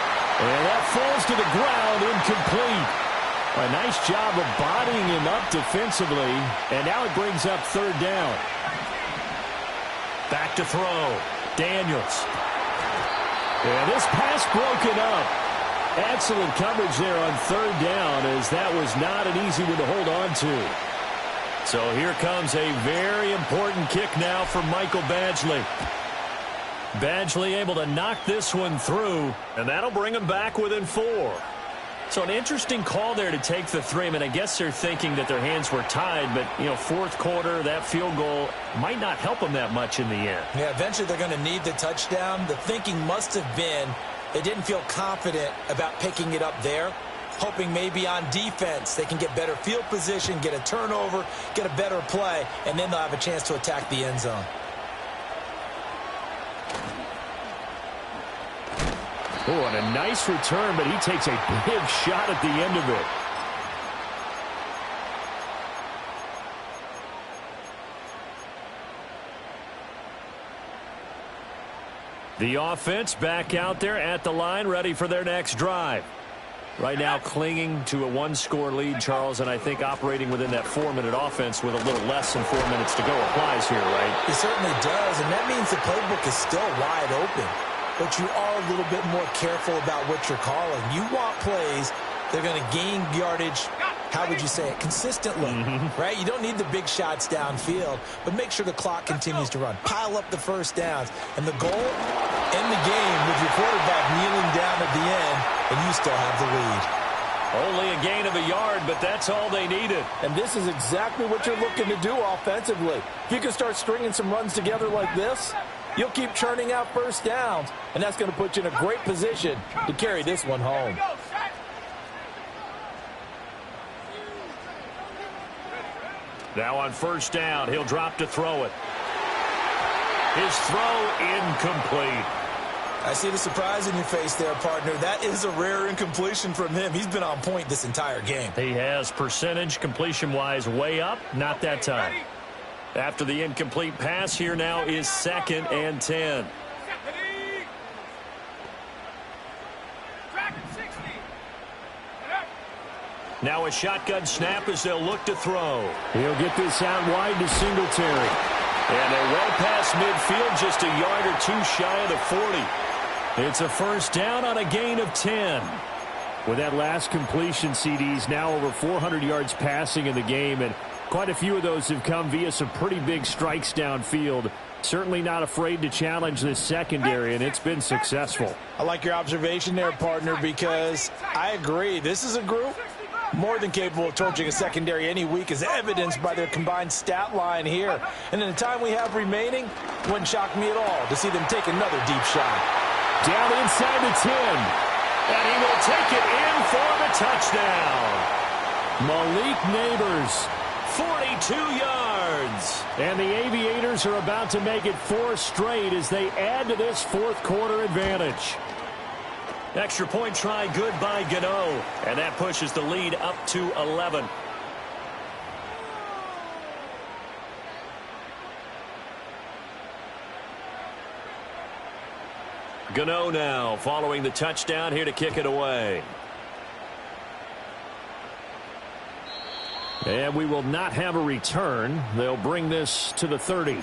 [SPEAKER 1] And that falls to the ground, incomplete. A nice job of bodying him up defensively. And now it brings up 3rd down. Back to throw. Daniels. And this pass broken up. Excellent coverage there on 3rd down, as that was not an easy one to hold on to. So here comes a very important kick now for Michael Badgley. Badgley able to knock this one through, and that'll bring him back within 4. So an interesting call there to take the 3. I mean, I guess they're thinking that their hands were tied, but, you know, 4th quarter, that field goal might not help them that much in the end.
[SPEAKER 2] Yeah, eventually they're going to need the touchdown. The thinking must have been they didn't feel confident about picking it up there, hoping maybe on defense they can get better field position, get a turnover, get a better play, and then they'll have a chance to attack the end zone.
[SPEAKER 1] Oh, and a nice return, but he takes a big shot at the end of it. The offense back out there at the line, ready for their next drive. Right now clinging to a one-score lead, Charles, and I think operating within that 4-minute offense with a little less than 4 minutes to go applies here, right?
[SPEAKER 2] It certainly does, and that means the playbook is still wide open. But you are a little bit more careful about what you're calling. You want plays, they're going to gain yardage, how would you say it, consistently, right? You don't need the big shots downfield, but make sure the clock continues to run. Pile up the 1st downs. And the goal end the game with your quarterback kneeling down at the end, and you still have the lead.
[SPEAKER 1] Only a gain of a yard, but that's all they needed.
[SPEAKER 4] And this is exactly what you're looking to do offensively. If you can start stringing some runs together like this, you'll keep churning out first downs, and that's going to put you in a great position to carry this one home.
[SPEAKER 1] Now on first down, he'll drop to throw it. His throw incomplete.
[SPEAKER 2] I see the surprise in your face there, partner. That is a rare incompletion from him. He's been on point this entire game.
[SPEAKER 1] He has percentage completion-wise way up, not that time. After the incomplete pass, here now is 2nd and 10. Now a shotgun snap as they'll look to throw. He'll get this out wide to Singletary. And they're well past midfield, just a yard or two shy of the 40. It's a first down on a gain of 10. With that last completion, CDs now over 400 yards passing in the game, and quite a few of those have come via some pretty big strikes downfield. Certainly not afraid to challenge this secondary, and it's been successful.
[SPEAKER 4] I like your observation there, partner, because I agree. This is a group more than capable of torching a secondary any week, as evidenced by their combined stat line here. And in the time we have remaining, wouldn't shock me at all to see them take another deep shot.
[SPEAKER 1] Down inside the 10. And he will take it in for the touchdown. Malik Neighbors, 42 yards. And the Aviators are about to make it 4 straight as they add to this fourth quarter advantage. Extra point try good by Gano. And that pushes the lead up to 11. Gano now following the touchdown here to kick it away. And we will not have a return. They'll bring this to the 30.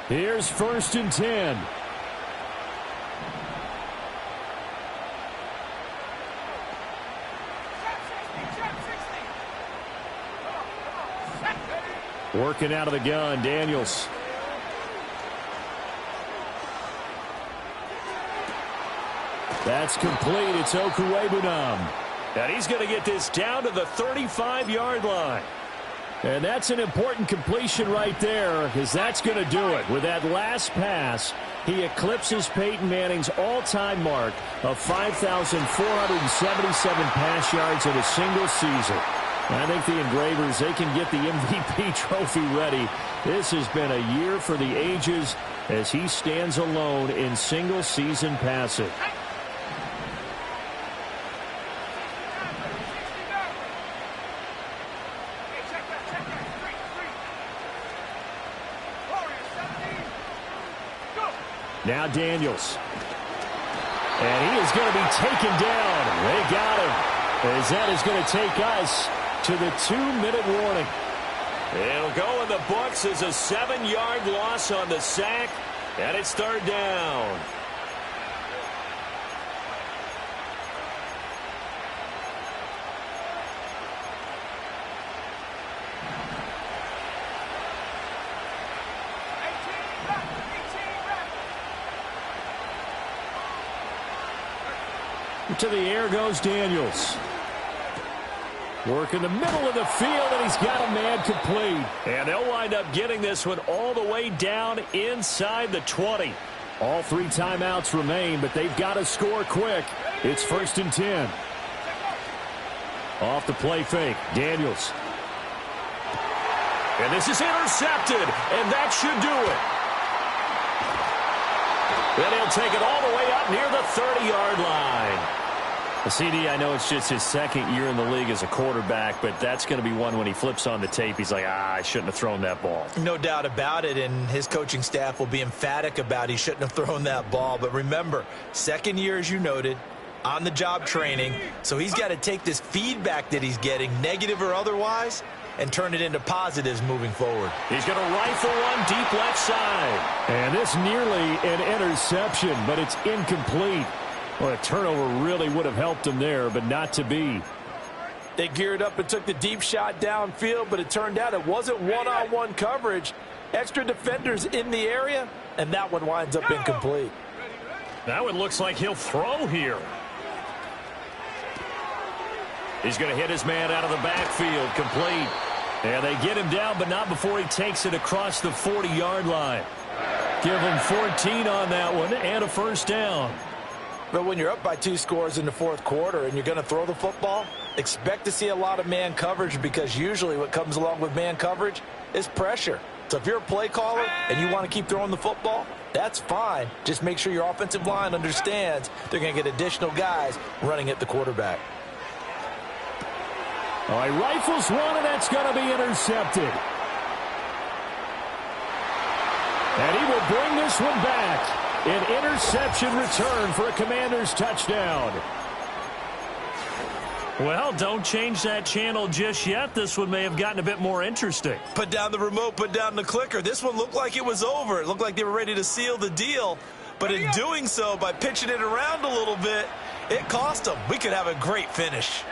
[SPEAKER 1] Here's 1st and 10. Working out of the gun, Daniels. That's complete. It's Okuwebunam. And he's going to get this down to the 35-yard line. And that's an important completion right there, because that's going to do it. With that last pass, he eclipses Peyton Manning's all-time mark of 5,477 pass yards in a single season. I think the Engravers, they can get the MVP trophy ready. This has been a year for the ages as he stands alone in single-season passing. Now Daniels. And he is going to be taken down. They got him. As that is going to take us to the 2-minute warning. It'll go in the books as a 7-yard loss on the sack. And it's 3rd down. To the air goes Daniels. Work in the middle of the field, and he's got a man complete. And they'll wind up getting this one all the way down inside the 20. All 3 timeouts remain, but they've got to score quick. It's 1st and 10. Off the play fake, Daniels. And this is intercepted, and that should do it. Then he'll take it all the way up near the 30-yard line. CD, I know it's just his 2nd year in the league as a quarterback, but that's going to be one when he flips on the tape, he's like, I shouldn't have thrown that ball.
[SPEAKER 2] No doubt about it, and his coaching staff will be emphatic about he shouldn't have thrown that ball. But remember, 2nd year, as you noted, on-the-job training, so he's got to take this feedback that he's getting, negative or otherwise, and turn it into positives moving forward.
[SPEAKER 1] He's going to rifle one deep left side. And this nearly an interception, but it's incomplete. Well, a turnover really would have helped him there, but not to be.
[SPEAKER 4] They geared up and took the deep shot downfield, but it turned out it wasn't one-on-one coverage. Extra defenders in the area, and that one winds up incomplete.
[SPEAKER 1] That one looks like he'll throw here. He's going to hit his man out of the backfield, complete. And they get him down, but not before he takes it across the 40-yard line. Give him 14 on that one and a first down.
[SPEAKER 4] But when you're up by 2 scores in the fourth quarter and you're going to throw the football, expect to see a lot of man coverage, because usually what comes along with man coverage is pressure. So if you're a play caller and you want to keep throwing the football, that's fine. Just make sure your offensive line understands they're going to get additional guys running at the quarterback.
[SPEAKER 1] All right, rifles one, and that's going to be intercepted. And he will bring this one back. An interception return for a Commanders touchdown. Well, don't change that channel just yet. This one may have gotten a bit more interesting.
[SPEAKER 2] Put down the remote, put down the clicker. This one looked like it was over. It looked like they were ready to seal the deal. But in doing so, by pitching it around a little bit, it cost them. We could have a great finish.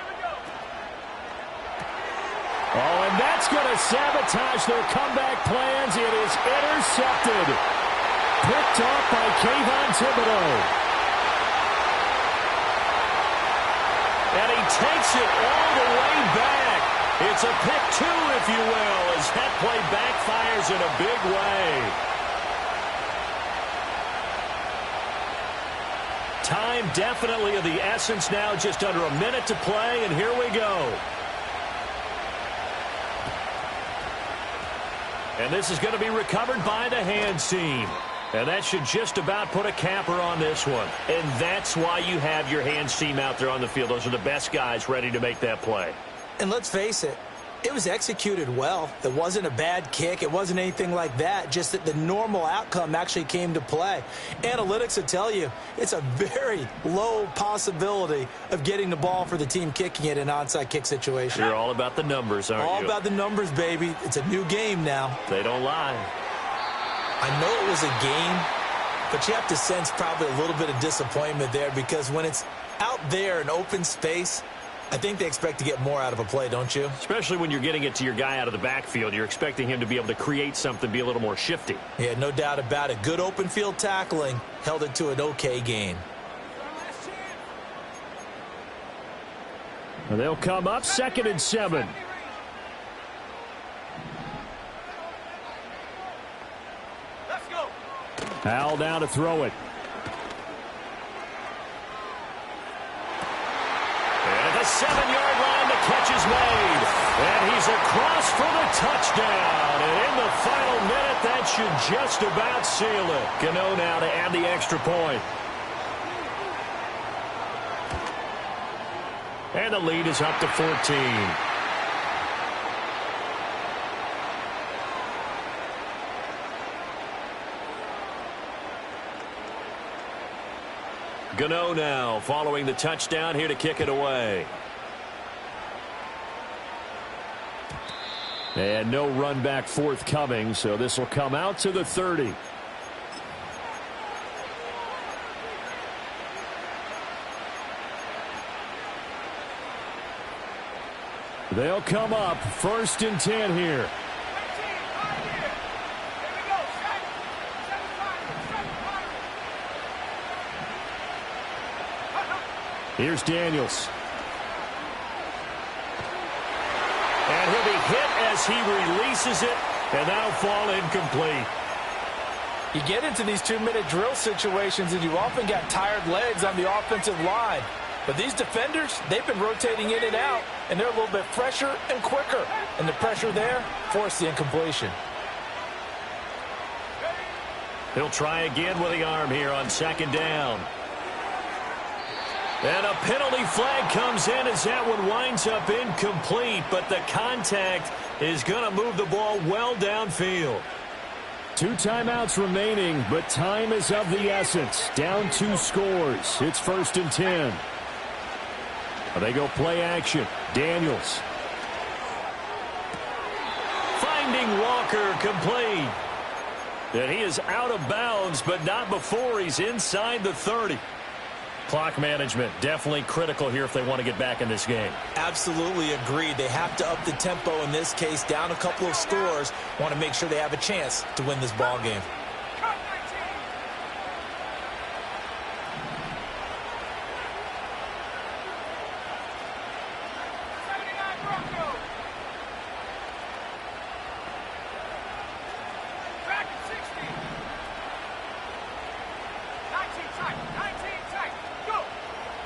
[SPEAKER 1] Oh, and that's going to sabotage their comeback plans. It is intercepted. Picked off by Kayvon Thibodeau. And he takes it all the way back. It's a pick 2, if you will, as that play backfires in a big way. Time definitely of the essence now, just under a minute to play, and here we go. And this is going to be recovered by the hands team. And that should just about put a capper on this one. And that's why you have your hands team out there on the field. Those are the best guys ready to make that play.
[SPEAKER 2] And let's face it, it was executed well. It wasn't a bad kick. It wasn't anything like that. Just that the normal outcome actually came to play. Analytics will tell you it's a very low possibility of getting the ball for the team kicking it in an onside kick situation.
[SPEAKER 1] You're all about the numbers, aren't you?
[SPEAKER 2] All about the numbers, baby. It's a new game now.
[SPEAKER 1] They don't lie.
[SPEAKER 2] I know it was a game, but you have to sense probably a little bit of disappointment there, because when it's out there in open space, I think they expect to get more out of a play, don't you?
[SPEAKER 1] Especially when you're getting it to your guy out of the backfield. You're expecting him to be able to create something, be a little more shifty.
[SPEAKER 2] Yeah, no doubt about it. Good open field tackling held it to an okay gain.
[SPEAKER 1] And they'll come up 2nd and 7.
[SPEAKER 3] Let's go.
[SPEAKER 1] Hal down to throw it. And at the 7-yard line, the catch is made. And he's across for the touchdown. And in the final minute, that should just about seal it. Gano now to add the extra point. And the lead is up to 14. Gano now following the touchdown here to kick it away. And no run back forthcoming, so this will come out to the 30. They'll come up 1st and 10 here. Here's Daniels. And he'll be hit as he releases it, and that'll fall incomplete.
[SPEAKER 4] You get into these 2-minute drill situations, and you often got tired legs on the offensive line. But these defenders, they've been rotating in and out, and they're a little bit fresher and quicker. And the pressure there forced the incompletion.
[SPEAKER 1] He'll try again with the arm here on 2nd down. And a penalty flag comes in as that one winds up incomplete, but the contact is going to move the ball well downfield. 2 timeouts remaining, but time is of the essence. Down 2 scores. It's 1st and 10. They go play action. Daniels. Finding Walker complete. And he is out of bounds, but not before he's inside the 30. Clock management, definitely critical here if they want to get back in this game.
[SPEAKER 2] Absolutely agreed. They have to up the tempo in this case, down a couple of scores. Want to make sure they have a chance to win this ball game.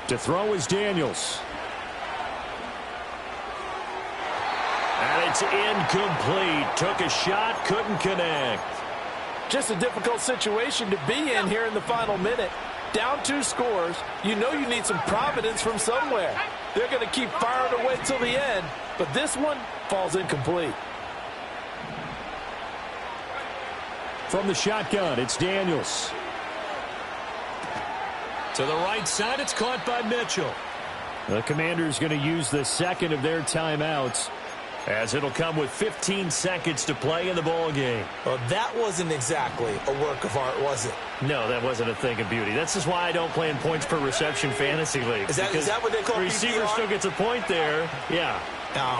[SPEAKER 1] To throw is Daniels. And it's incomplete. Took a shot, couldn't connect.
[SPEAKER 4] Just a difficult situation to be in here in the final minute. Down 2 scores. You know you need some providence from somewhere. They're going to keep firing away till the end, but this one falls incomplete.
[SPEAKER 1] From the shotgun, it's Daniels. To the right side, it's caught by Mitchell. The Commanders going to use the second of their timeouts, as it'll come with 15 seconds to play in the ball game.
[SPEAKER 2] Well, that wasn't exactly a work of art, was it?
[SPEAKER 1] No, that wasn't a thing of beauty. That's just why I don't play in points per reception fantasy league.
[SPEAKER 2] Is that what they call
[SPEAKER 1] the receiver
[SPEAKER 2] PPR?
[SPEAKER 1] still gets a point there. Yeah.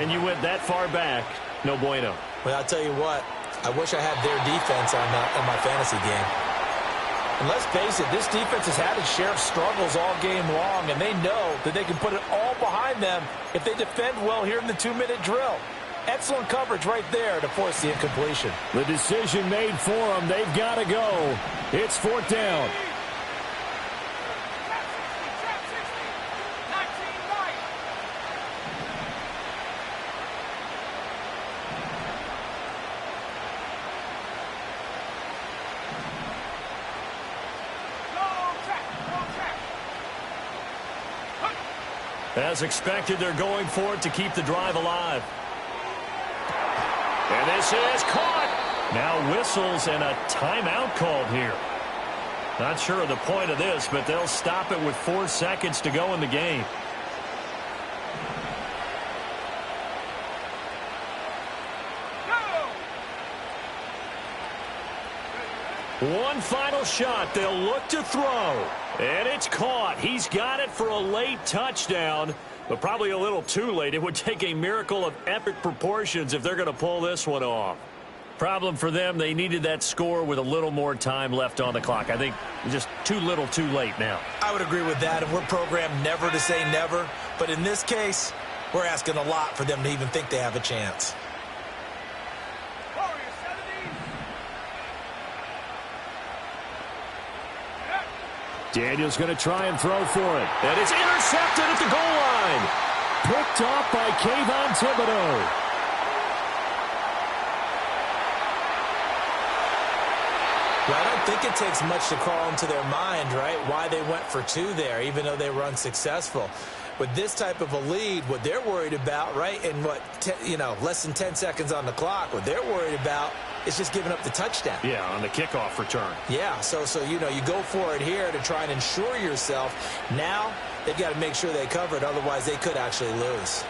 [SPEAKER 1] And you went that far back. No bueno.
[SPEAKER 2] Well, I'll tell you what. I wish I had their defense on my fantasy game. And let's face it, this defense has had its share of struggles all game long, and they know that they can put it all behind them if they defend well here in the 2-minute drill. Excellent coverage right there to force the incompletion.
[SPEAKER 1] The decision made for them. They've got to go. It's 4th down. As expected, they're going for it to keep the drive alive. And this is caught. Now whistles and a timeout called here. Not sure of the point of this, but they'll stop it with 4 seconds to go in the game. One final shot. They'll look to throw. And it's caught. He's got it for a late touchdown, but probably a little too late. It would take a miracle of epic proportions if they're going to pull this one off. Problem for them, they needed that score with a little more time left on the clock. I think just too little too late now.
[SPEAKER 2] I would agree with that, and we're programmed never to say never. But in this case, we're asking a lot for them to even think they have a chance.
[SPEAKER 1] Daniels going to try and throw for it. And it's intercepted at the goal line. Picked off by Kayvon Thibodeau.
[SPEAKER 2] Well, I don't think it takes much to crawl into their mind, right, why they went for 2 there, even though they were unsuccessful. With this type of a lead, what they're worried about, right, and less than 10 seconds on the clock, what they're worried about is just giving up the touchdown.
[SPEAKER 1] Yeah, on the kickoff return.
[SPEAKER 2] Yeah, so you go for it here to try and ensure yourself. Now they've got to make sure they cover it, otherwise they could actually lose.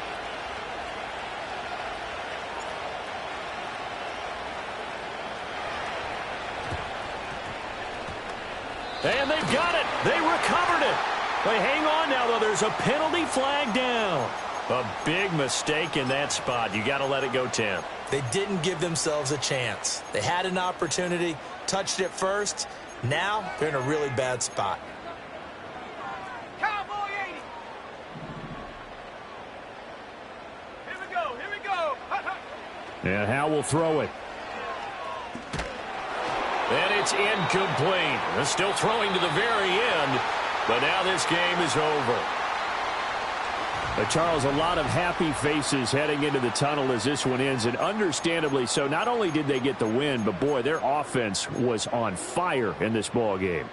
[SPEAKER 1] And they've got it. They recovered it. They hang on now, though. There's a penalty flag down. A big mistake in that spot. You got to let it go 10.
[SPEAKER 2] They didn't give themselves a chance. They had an opportunity, touched it first. Now they're in a really bad spot.
[SPEAKER 3] Cowboy 80. Here we go.
[SPEAKER 1] And Howe will throw it. And it's incomplete. They're still throwing to the very end, but now this game is over. Charles, a lot of happy faces heading into the tunnel as this one ends, and understandably so. Not only did they get the win, but boy, their offense was on fire in this ball game.